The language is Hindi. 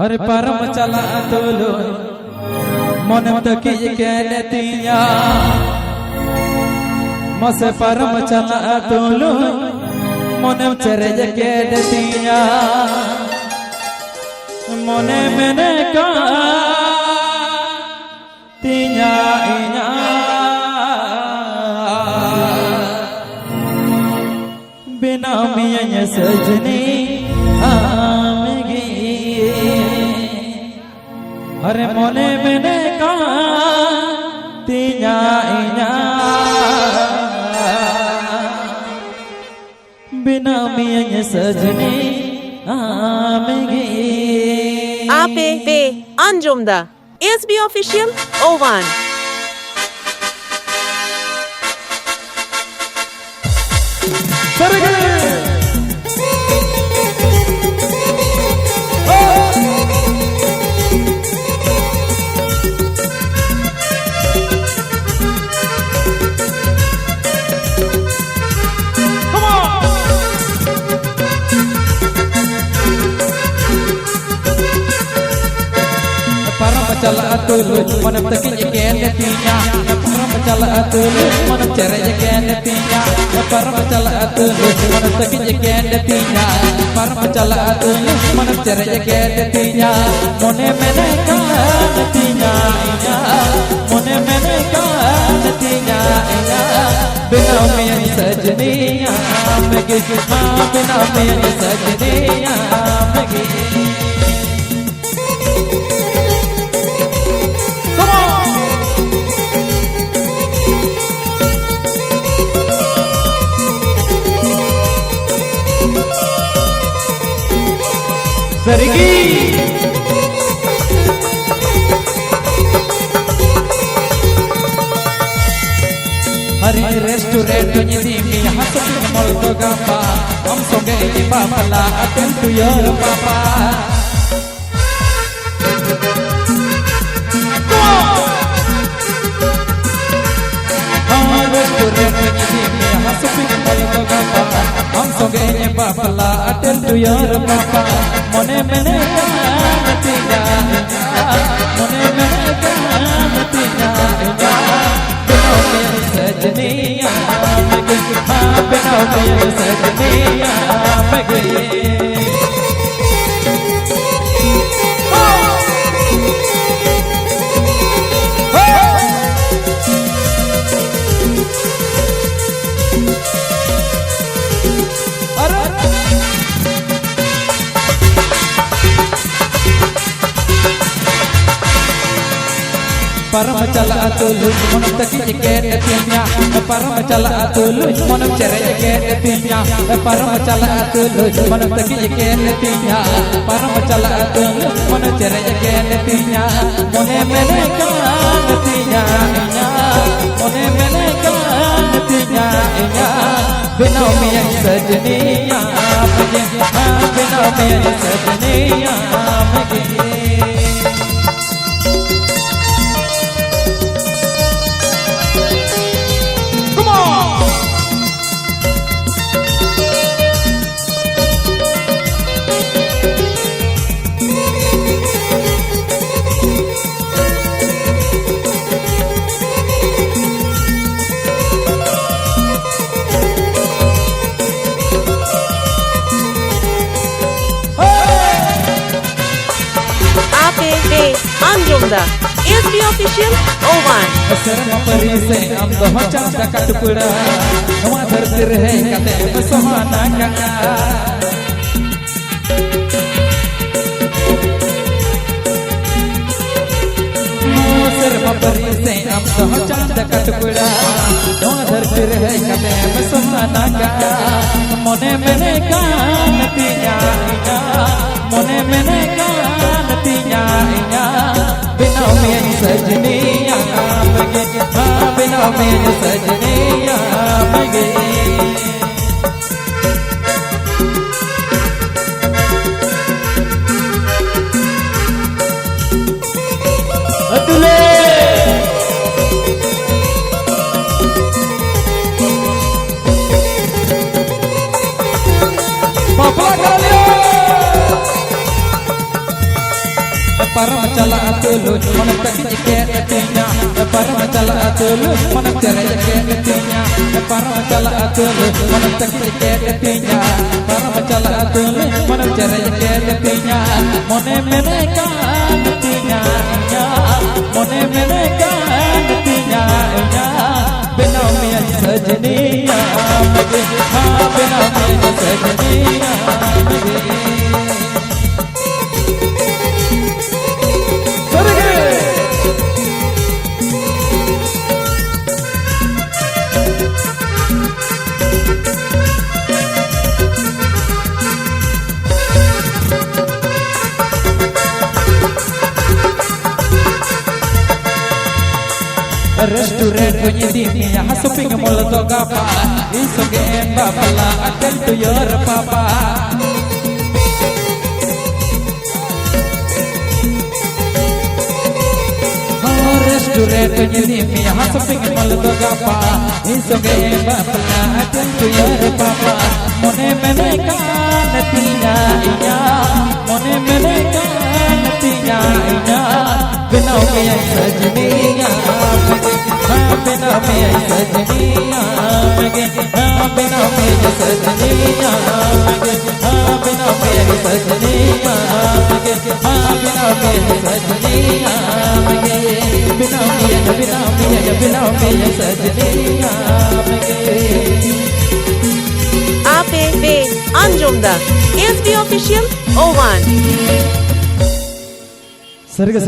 अरे परम चला तोलो मन तकी कहतिया मसे परम चला तोलो मन चरे कहतिया मने मैंने का तिया इना बिना मियाँ सजनी अरे मोने मैंने कहा तिया इना बिना मियाँ सजनी आमेगी आपे पे अंजुमदा SB Official O1 चला तुलु मन तकी कहतिया परम चला तुलु मन चरे कहतिया परम चला तुलु मन तकी कहतिया परम चला तुलु मन चरे कहतिया मोने मैंने कहतिया मोने मैंने कहतिया बिना मेरी सजनिया मगे बिना मेरी सजनिया मगे सरगी हरी रेस्टोरेंट नी मी हसत मळतो गप्पा हम सोगे नी बापला अटेंड टू योर पापा रेस्टोरेंट नी मी हसत मळतो गप्पा हम सोगे नी बापला अटेंड टू योर पापा मोने मैंने कहतिया मोने मैंने कहतिया बिना मेरी सजनिया मगे बिना मेरी सजनिया मगे परम चला तुलु मन तकी कहतिया परम चला तुलु मन चरे कहतिया परम चला तुलु मन तकी कहतिया परम चला तुलु मन चरे कहतिया मोने मैंने कहतिया मोने मैंने कहतिया बिना मियाँ सजनिया मगे बिना मियाँ सजनिया मगे अंजुमदा SB Official O1 शर्म परी से हम दो चांदा का टुकड़ा नवा धरती रहे कते सुहाना का शर्म परी से हम दो चांदा का टुकड़ा नवा धरती रहे कते सुहाना का मोने मैंने कहतिया मोने मैंने कहतिया बिना मेरी सजनिया मगे बिना मेरी सजनिया मगे अतुले पापा Parang cala atulu mana kaki ketinya Parang cala atulu mana cerai ketinya Parang cala atulu mana kaki ketinya Parang cala atulu mana cerai ketinya Mone meneka ketinya Mone meneka ketinya Benau mian sajaniya mage ha benau mian sajaniya mage Restoran punya dini yang shopping mall to gapa isoge babala atel to your papa Restoran punya dini yang shopping mall to gapa isoge babala atel to your papa mone meneka natinya inya mone meneka natinya inya Benau mian sajaniya Benau mian sajaniya Benau mian sajaniya Benau mian sajaniya Benau mian sajaniya Benau mian sajaniya APB Anjumda SB Official 01 Seriga